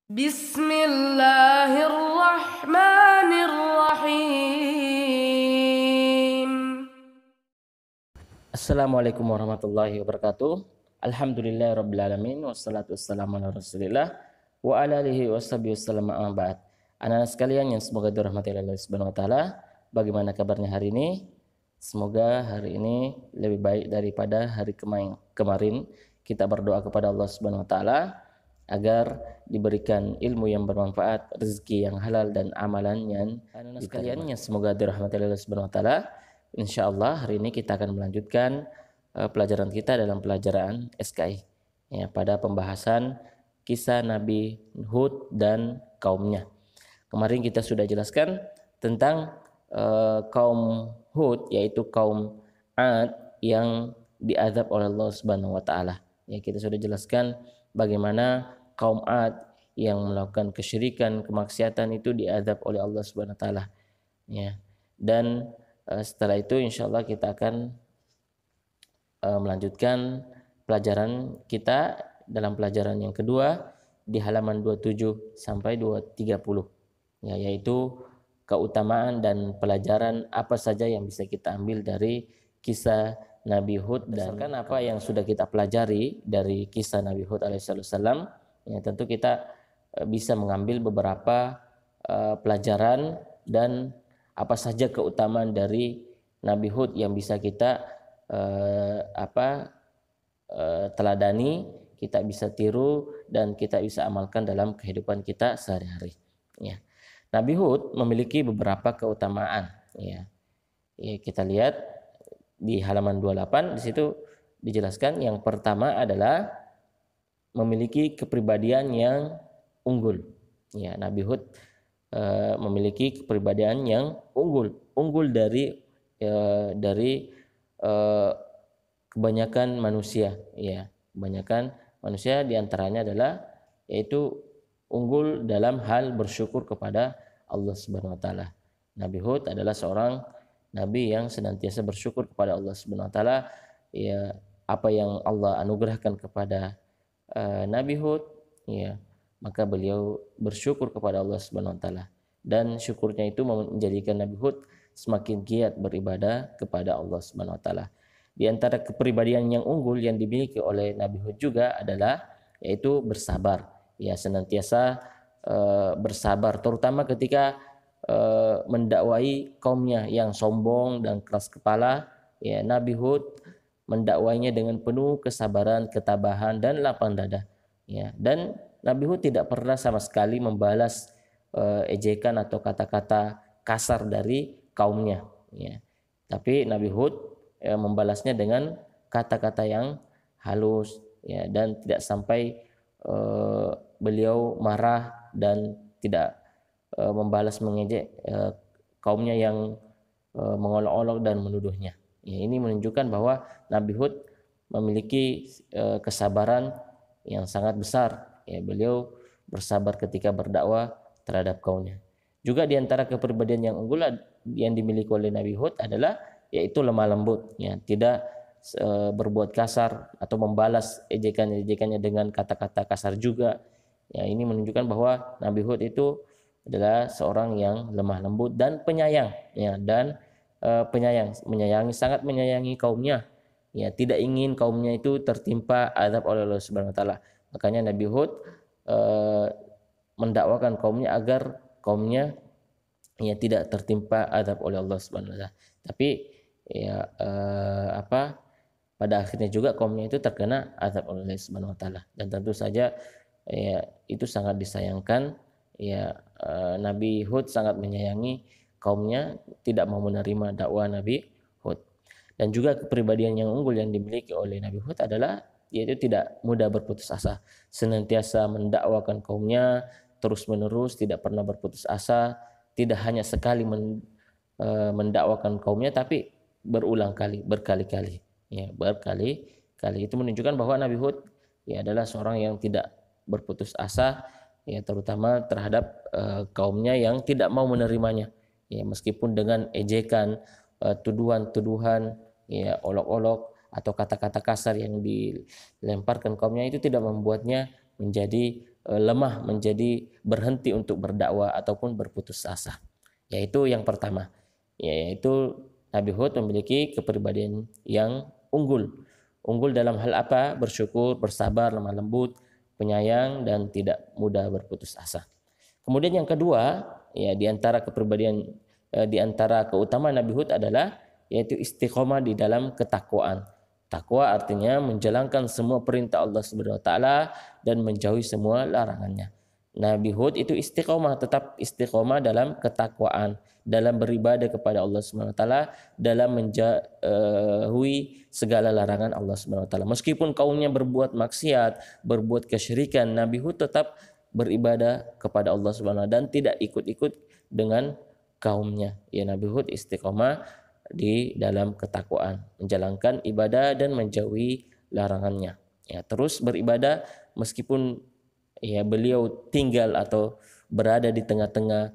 Bismillahirrahmanirrahim. Assalamualaikum warahmatullahi wabarakatuh. Alhamdulillahirabbil alamin wassalatu wassalamu ala Rasulillah wa ala alihi washabihi wasallam amma ba'd. Anak-anak sekalian yang semoga dirahmati oleh Allah Subhanahu wa taala, bagaimana kabarnya hari ini? Semoga hari ini lebih baik daripada hari kemarin. Kita berdoa kepada Allah Subhanahu wa taala agar diberikan ilmu yang bermanfaat, rezeki yang halal dan amalan yang anak-anak sekalian yang semoga dirahmati oleh Allah Subhanahu wa taala. Insyaallah hari ini kita akan melanjutkan pelajaran kita dalam pelajaran SKI ya, pada pembahasan kisah Nabi Hud dan kaumnya. Kemarin kita sudah jelaskan tentang kaum Hud, yaitu kaum Ad yang diazab oleh Allah Subhanahu wa taala. Ya, kita sudah jelaskan bagaimana kaum Ad yang melakukan kesyirikan, kemaksiatan itu diazab oleh Allah Subhanahu wa taala. Ya. Dan setelah itu insyaallah kita akan melanjutkan pelajaran kita dalam pelajaran yang kedua di halaman 27 sampai 230 ya, yaitu keutamaan dan pelajaran apa saja yang bisa kita ambil dari kisah Nabi Hud. Dan kan apa yang sudah kita pelajari dari kisah Nabi Hud alaihissalam, ya, tentu kita bisa mengambil beberapa pelajaran dan apa saja keutamaan dari Nabi Hud yang bisa kita teladani, kita bisa tiru dan kita bisa amalkan dalam kehidupan kita sehari-hari. Ya. Nabi Hud memiliki beberapa keutamaan. Ya. Ya, kita lihat di halaman 28, di situ dijelaskan yang pertama adalah memiliki kepribadian yang unggul. Ya, Nabi Hud memiliki kepribadian yang unggul dari kebanyakan manusia. Ya, kebanyakan manusia diantaranya adalah yaitu unggul dalam hal bersyukur kepada Allah Subhanahu wa taala. Nabi Hud adalah seorang nabi yang senantiasa bersyukur kepada Allah Subhanahu wa taala. Ya, apa yang Allah anugerahkan kepada Nabi Hud, ya, maka beliau bersyukur kepada Allah Subhanahu wa taala. Dan syukurnya itu menjadikan Nabi Hud semakin giat beribadah kepada Allah Subhanahu wa taala. Di antara kepribadian yang unggul yang dimiliki oleh Nabi Hud juga adalah yaitu bersabar. Ya, senantiasa bersabar, terutama ketika mendakwai kaumnya yang sombong dan keras kepala. Ya, Nabi Hud mendakwainya dengan penuh kesabaran, ketabahan dan lapang dada. Ya, dan Nabi Hud tidak pernah sama sekali membalas ejekan atau kata-kata kasar dari kaumnya. Ya. Tapi Nabi Hud membalasnya dengan kata-kata yang halus, ya, dan tidak sampai beliau marah dan tidak membalas mengejek kaumnya yang mengolok-olok dan menuduhnya. Ya, ini menunjukkan bahwa Nabi Hud memiliki kesabaran yang sangat besar. Ya, beliau bersabar ketika berdakwah terhadap kaumnya. Juga di antara kepribadian yang unggul yang dimiliki oleh Nabi Hud adalah yaitu lemah lembut, ya, tidak berbuat kasar atau membalas ejekan-ejekannya dengan kata-kata kasar juga. Ya, ini menunjukkan bahwa Nabi Hud itu adalah seorang yang lemah lembut dan penyayang, ya, dan sangat menyayangi kaumnya. Ya, tidak ingin kaumnya itu tertimpa azab oleh Allah Subhanahu wa taala. Makanya Nabi Hud mendakwakan kaumnya agar kaumnya ya tidak tertimpa azab oleh Allah Subhanahu wa taala. Tapi ya pada akhirnya juga kaumnya itu terkena azab oleh Allah Subhanahu wa taala, dan tentu saja ya itu sangat disayangkan. Ya, Nabi Hud sangat menyayangi kaumnya, tidak mau menerima dakwah Nabi Hud. Dan juga kepribadian yang unggul yang dimiliki oleh Nabi Hud adalah yaitu tidak mudah berputus asa, senantiasa mendakwakan kaumnya terus-menerus, tidak pernah berputus asa, tidak hanya sekali mendakwakan kaumnya, tapi berulang kali, berkali-kali. Ya, berkali-kali. Itu menunjukkan bahwa Nabi Hud ya adalah seorang yang tidak berputus asa, ya, terutama terhadap kaumnya yang tidak mau menerimanya. Ya, meskipun dengan ejekan, tuduhan-tuduhan, ya, olok-olok atau kata-kata kasar yang dilemparkan kaumnya, itu tidak membuatnya menjadi lemah, menjadi berhenti untuk berdakwah ataupun berputus asa. Yaitu yang pertama, yaitu Nabi Hud memiliki kepribadian yang unggul. Unggul dalam hal apa? Bersyukur, bersabar, lemah lembut, penyayang, dan tidak mudah berputus asa. Kemudian yang kedua, ya di antara kepribadian di antara keutamaan Nabi Hud adalah yaitu istiqomah di dalam ketakwaan. Takwa artinya menjalankan semua perintah Allah Subhanahu wa taala dan menjauhi semua larangannya. Nabi Hud itu istiqomah, tetap istiqomah dalam ketakwaan, dalam beribadah kepada Allah Subhanahu wa taala, dalam menjauhi segala larangan Allah Subhanahu wa taala. Meskipun kaumnya berbuat maksiat, berbuat kesyirikan, Nabi Hud tetap beribadah kepada Allah Subhanahu wa taala dan tidak ikut-ikut dengan kaumnya. Ya, Nabi Hud istiqomah di dalam ketakwaan, menjalankan ibadah dan menjauhi larangannya. Ya, terus beribadah meskipun ya beliau tinggal atau berada di tengah-tengah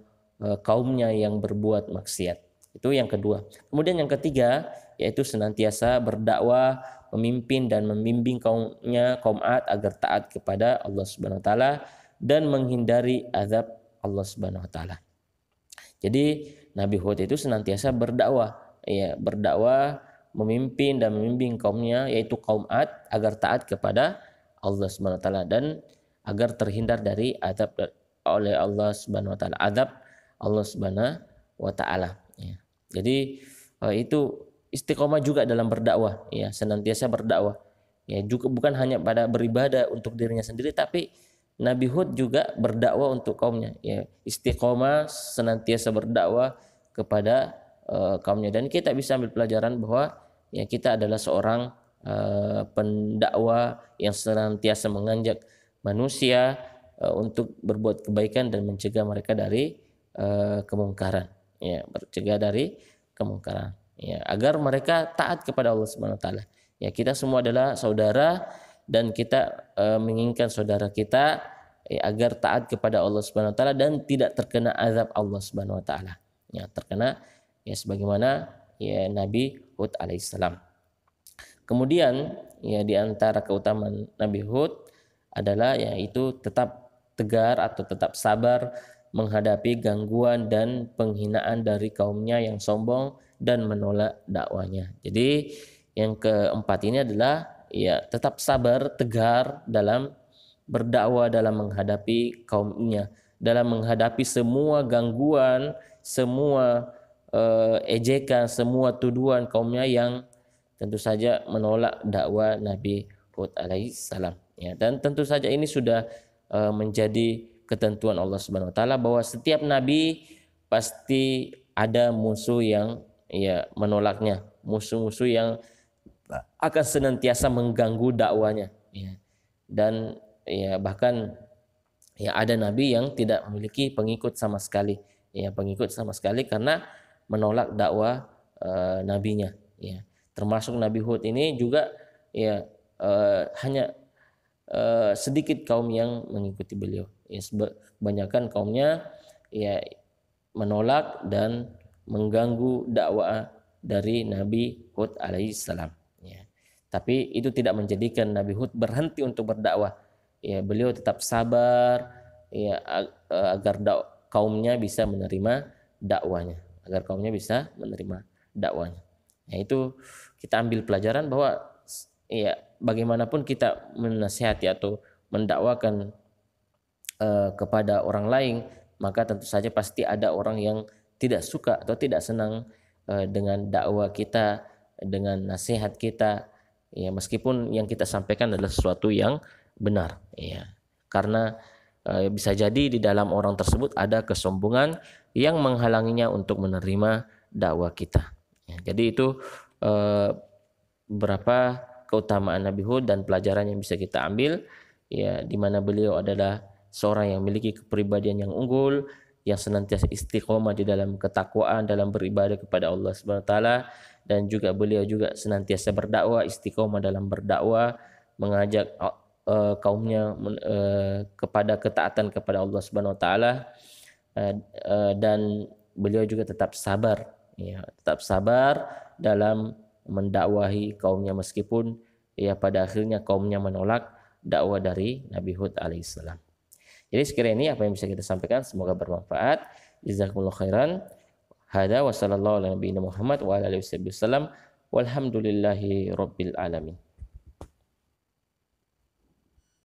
kaumnya yang berbuat maksiat. Itu yang kedua. Kemudian yang ketiga yaitu senantiasa berdakwah, memimpin dan membimbing kaumnya, kaum Ad agar taat kepada Allah Subhanahu wa taala dan menghindari azab Allah Subhanahu wa taala. Jadi Nabi Hud itu senantiasa berdakwah, ya, berdakwah, memimpin dan membimbing kaumnya yaitu kaum Ad agar taat kepada Allah Subhanahu wa taala dan agar terhindar dari azab oleh Allah Subhanahu wa taala, azab Allah Subhanahu wa taala, ya. Jadi itu istiqomah juga dalam berdakwah, ya, senantiasa berdakwah. Ya, juga bukan hanya pada beribadah untuk dirinya sendiri, tapi Nabi Hud juga berdakwah untuk kaumnya, ya, istiqomah senantiasa berdakwah kepada kaumnya. Dan kita bisa ambil pelajaran bahwa ya kita adalah seorang pendakwah yang senantiasa mengajak manusia untuk berbuat kebaikan dan mencegah mereka dari kemungkaran, ya, mencegah dari kemungkaran, ya, agar mereka taat kepada Allah Subhanahu wa taala. Ya, kita semua adalah saudara dan kita menginginkan saudara kita agar taat kepada Allah Subhanahu wa taala dan tidak terkena azab Allah Subhanahu wa taala. Ya, terkena ya sebagaimana ya Nabi Hud alaihissalam. Kemudian ya di antara keutamaan Nabi Hud adalah yaitu tetap tegar atau tetap sabar menghadapi gangguan dan penghinaan dari kaumnya yang sombong dan menolak dakwanya. Jadi yang keempat ini adalah ya tetap sabar, tegar dalam berdakwah, dalam menghadapi kaumnya, dalam menghadapi semua gangguan, semua ejekan, semua tuduhan kaumnya yang tentu saja menolak dakwah Nabi Hud alaihissalam. Ya, dan tentu saja ini sudah menjadi ketentuan Allah Subhanahu wa taala bahwa setiap nabi pasti ada musuh yang ya menolaknya, musuh-musuh yang akan senantiasa mengganggu dakwanya, ya. Dan ya bahkan ya ada nabi yang tidak memiliki pengikut sama sekali, ya, pengikut sama sekali karena menolak dakwah nabinya, ya. Termasuk Nabi Hud ini juga ya hanya sedikit kaum yang mengikuti beliau, ya, kebanyakan kaumnya ya menolak dan mengganggu dakwah dari Nabi Hud alaihissalam, ya. Tapi itu tidak menjadikan Nabi Hud berhenti untuk berdakwah, ya, beliau tetap sabar, ya, agar kaumnya bisa menerima dakwanya, agar kaumnya bisa menerima dakwanya. Nah, itu kita ambil pelajaran bahwa ya bagaimanapun kita menasihati atau mendakwakan kepada orang lain, maka tentu saja pasti ada orang yang tidak suka atau tidak senang dengan dakwah kita, dengan nasihat kita, ya, meskipun yang kita sampaikan adalah sesuatu yang benar, ya. Karena bisa jadi di dalam orang tersebut ada kesombongan yang menghalanginya untuk menerima dakwah kita. Ya, jadi itu beberapa keutamaan Nabi Hud dan pelajaran yang bisa kita ambil, ya, di mana beliau adalah seorang yang memiliki kepribadian yang unggul, yang senantiasa istiqomah di dalam ketakwaan, dalam beribadah kepada Allah Subhanahu wa taala, dan juga beliau juga senantiasa berdakwah, istiqomah dalam berdakwah, mengajak kaumnya kepada ketaatan kepada Allah Subhanahu wa taala, dan beliau juga tetap sabar, ya, tetap sabar dalam mendakwahi kaumnya meskipun ya pada akhirnya kaumnya menolak dakwah dari Nabi Hud alaihissalam. Jadi sekiranya ini apa yang bisa kita sampaikan, semoga bermanfaat. Jazakumullah khairan. Hada wa sallallahu ala nabiyina Muhammad wa ala alihi wasallam. Walhamdulillahi rabbil alamin.